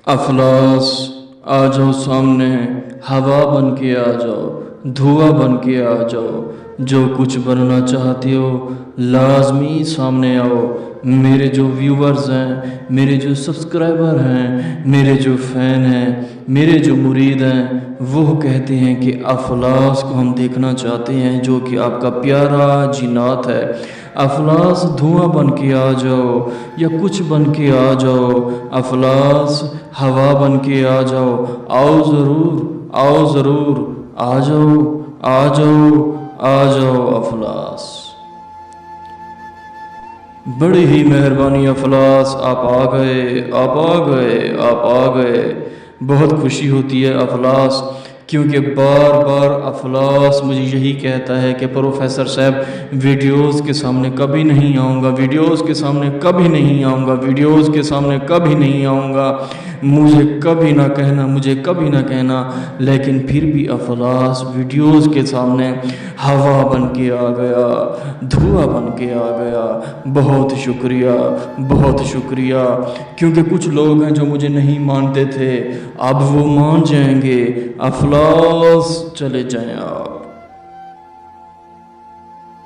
अफलास आ जाओ सामने, हवा बन के आ जाओ, धुआं बन के आ जाओ, जो कुछ बनना चाहते हो लाजमी सामने आओ। मेरे जो व्यूवर्स हैं, मेरे जो सब्सक्राइबर हैं, मेरे जो फ़ैन हैं, मेरे जो मुरीद हैं, वो कहते हैं कि अफलास को हम देखना चाहते हैं, जो कि आपका प्यारा जिन्नात है। अफलास धुआं बन के आ जाओ या कुछ बन के आ जाओ, अफलास हवा बन के आ जाओ, आओ ज़रूर, आओ ज़रूर, आ जाओ, आ जाओ, आ जाओ अफलास। बड़ी ही मेहरबानी अफलास, आप आ गए, आप आ गए, आप आ गए। बहुत खुशी होती है अफलास, क्योंकि बार बार अफलास मुझे यही कहता है कि प्रोफेसर साहब वीडियोस के सामने कभी नहीं आऊँगा, वीडियोस के सामने कभी नहीं आऊँगा, वीडियोस के सामने कभी नहीं आऊँगा, मुझे कभी ना कहना, मुझे कभी ना कहना। लेकिन फिर भी अफलास वीडियोस के सामने हवा बन के आ गया, धुआं बन के आ गया। बहुत शुक्रिया, बहुत शुक्रिया। क्योंकि कुछ लोग हैं जो मुझे नहीं मानते थे, अब वो मान जाएंगे। अफलास चले जाएं आप।